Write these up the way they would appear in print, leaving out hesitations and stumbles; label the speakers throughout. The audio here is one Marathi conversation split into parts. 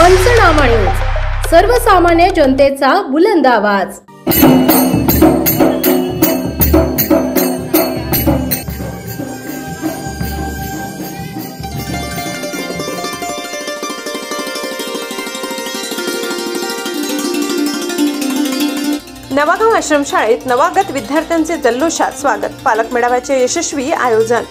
Speaker 1: पंचनामा न्यूज, सर्वसामान्य जनतेचा बुलंद आवाज। नवागाव आश्रमशाळेत नवागत विद्यार्थ्यांचे जल्लोषात स्वागत, पालक मेळाव्याचे यशस्वी आयोजन।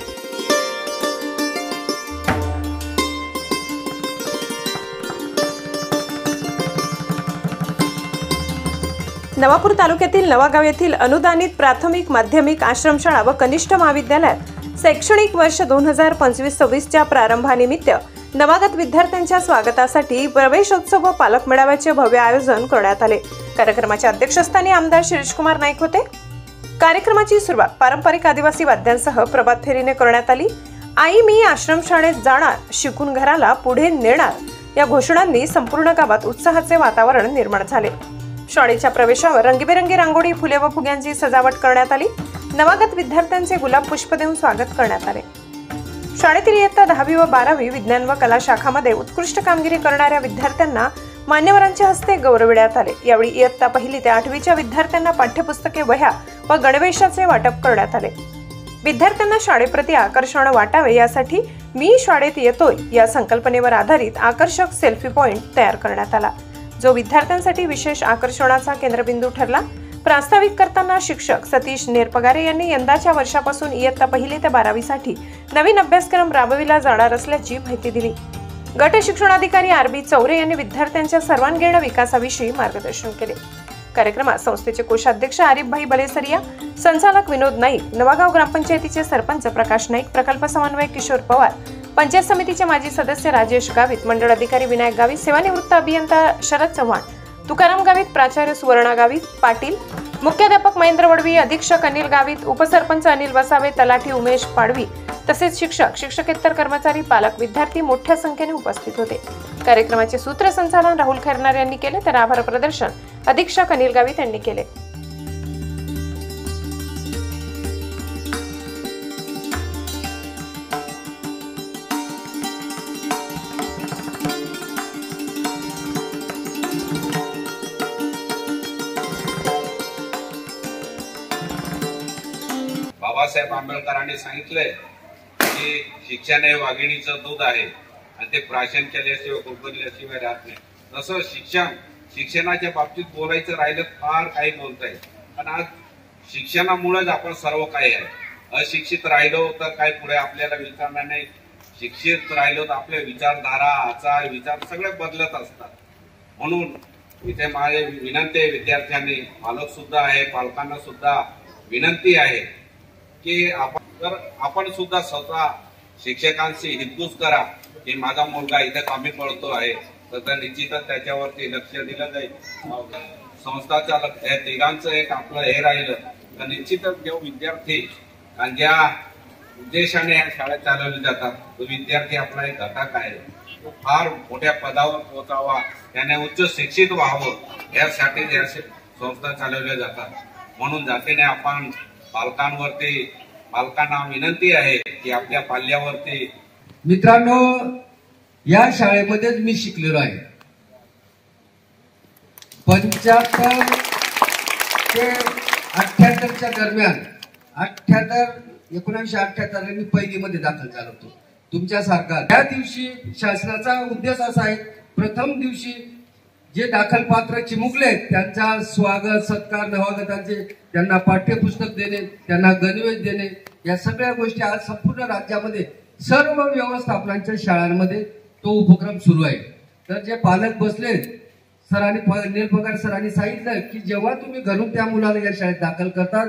Speaker 1: नवापूर तालुक्यातील नवागाव येथील अनुदानित प्राथमिक, माध्यमिक, आश्रमशाळा व कनिष्ठ महाविद्यालयात शैक्षणिक वर्ष 2025-26 च्या प्रारंभानिमित्त नवागत विद्यार्थ्यांच्या स्वागतासाठी प्रवेशोत्सव व पालक मेळाव्याचे भव्य आयोजन करण्यात आले। कार्यक्रमाच्या अध्यक्षस्थानी आमदार शिरीषकुमार नाईक होते। कार्यक्रमाची सुरुवात पारंपरिक आदिवासी वाद्यांसह प्रभात फेरीने करण्यात आली। आई मी आश्रमशाळेत जाणार, शिकून घराला पुढे नेणार या घोषणांनी संपूर्ण गावात उत्साहाचे वातावरण निर्माण झाले। शाळेच्या प्रवेशावर रंगीबेरंगी रांगोळी, फुले व फुग्यांची सजावट करण्यात आली। नवागत विद्यार्थ्यांचे गुलाब पुष्प देऊन स्वागत करण्यात आले। शाळेतील इयत्ता 10वी व 12वी विज्ञान व कला शाखामध्ये उत्कृष्ट कामगिरी करणाऱ्या विद्यार्थ्यांना मान्यवरांच्या हस्ते गौरविण्यात आले। यावेळी इयत्ता 1ली ते 8वीच्या विद्यार्थ्यांना पाठ्यपुस्तके, वह्या व गणवेशाचे वाटप करण्यात आले। विद्यार्थ्यांना शाळेप्रती आकर्षण वाटावे यासाठी मी शाळेत येतोय या संकल्पनेवर आधारित आकर्षक सेल्फी पॉइंट तयार करण्यात आला, जो विद्यार्थ्यांसाठी विशेष आकर्षणाचा केंद्रबिंदू ठरला। प्रास्ताविक करताना शिक्षक सतीश नेरपगारे यांनी यंदाच्या वर्षापासून इयत्ता 1ली ते 12वीसाठी नवीन अभ्यासक्रम राबविला जाणार असल्याची माहिती दिली। गट शिक्षणाधिकारी RB चौरे यांनी विद्यार्थ्यांच्या सर्वांगीण विकासाविषयी मार्गदर्शन केले। कार्यक्रमात संस्थेचे कोषाध्यक्ष आरिफभाई बलेसरिया, संचालक विनोद नाईक, नवागाव ग्रामपंचायतीचे सरपंच प्रकाश नाईक, प्रकल्प समन्वयक किशोर पवार, पंचायत समितीचे माजी सदस्य राजेश गावित, मंडळ अधिकारी विनायक गावित, सेवानिवृत्त अभियंता शरद चव्हाण, तुकाराम गावित, प्राचार्य सुवर्णा गावित पाटील, मुख्याध्यापक महेंद्र वडवी, अधीक्षक अनिल गावित, उपसरपंच अनिल वसावे, तलाठी उमेश पाडवी तसेच शिक्षक, शिक्षकेतर कर्मचारी, पालक, विद्यार्थी मोठ्या संख्येने उपस्थित होते। कार्यक्रमाचे सूत्रसंचालन राहुल खैरनार यांनी केले, तर आभार प्रदर्शन अधीक्षक अनिल गावित यांनी केले।
Speaker 2: बाबासाहेब आंबेडकरांनी सांगितलंय की शिक्षण हे वाघिणीचं दूध आहे आणि ते प्राशन केल्याशिवाय कुरकुरल्याशिवाय राहत नाही। तसं शिक्षणाच्या बाबतीत बोलायचं राहिलं फार काही बोलता येईल, पण आज शिक्षणामुळेच आपण सर्व काही आहे। अशिक्षित राहिलो तर काय पुढे आपल्याला विचारणार नाही, शिक्षित राहिलो तर आपले विचारधारा, आचार विचार सगळे बदलत असतात। म्हणून इथे माझे विनंती आहे विद्यार्थ्यांनी, पालक सुद्धा आहे, पालकांना सुद्धा विनंती आहे की आपण सुद्धा स्वतः शिक्षकांशी हितगुज करा की माझा मुलगा इथे कमी पडतो आहे, तर निश्चितच त्याच्यावरती लक्ष दिलं जाईल। संस्थाच्या या तिघांचं एक आपलं हे राहिलं तर निश्चितच जो विद्यार्थी आणि ज्या उद्देशाने या शाळेत चालवली जातात तो विद्यार्थी आपला एक घटक आहे, तो फार मोठ्या पदावर पोहोचावा, त्याने उच्च शिक्षित व्हावं यासाठी या संस्था चालवल्या जातात। म्हणून जातीने आपण पालकांना विनंती आहे की आपल्या पाल्यावरती।
Speaker 3: मित्रांनो, या शाळेमध्येच मी शिकलेलो आहे। 75 ते 78च्या दरम्यान 1978 मी पहिलीमध्ये दाखल झालो होतो तुमच्यासारखा। त्या दिवशी शासनाचा उद्देश असा आहे, प्रथम दिवशी जे दाखल पात्र चिमुकले त्यांचा स्वागत सत्कार, नवागतांचे त्यांना पाठ्यपुस्तक देणे, त्यांना गणवेश देणे, या सगळ्या गोष्टी आज संपूर्ण राज्यामध्ये सर्व व्यवस्थापनांच्या शाळांमध्ये तो उपक्रम सुरू आहे। तर जे पालक बसले, नेरपगार सरांनी सांगितलं की जेव्हा तुम्ही घरून त्या मुलाला या शाळेत दाखल करतात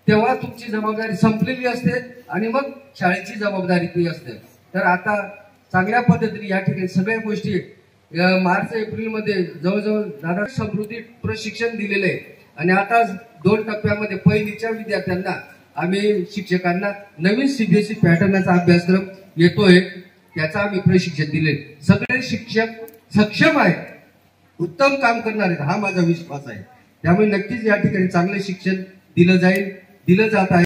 Speaker 3: तेव्हा तुमची जबाबदारी संपलेली असते आणि मग शाळेची जबाबदारी ती असते। तर आता चांगल्या पद्धतीने या ठिकाणी सगळ्या गोष्टी मार्च एप्रिल मध्ये जवळजवळ दादा समृद्धी प्रशिक्षण दिलेले आहे आणि आता 2 टप्प्यामध्ये पहिलीच्या विद्यार्थ्यांना आम्ही शिक्षकांना नवीन CBSE पॅटर्नचा अभ्यासक्रम येतोय, त्याचा आम्ही प्रशिक्षण दिले। सगळे शिक्षक सक्षम आहेत, उत्तम काम करणार आहेत, हा माझा विश्वास आहे। त्यामुळे नक्कीच या ठिकाणी चांगले शिक्षण दिलं जात आहे।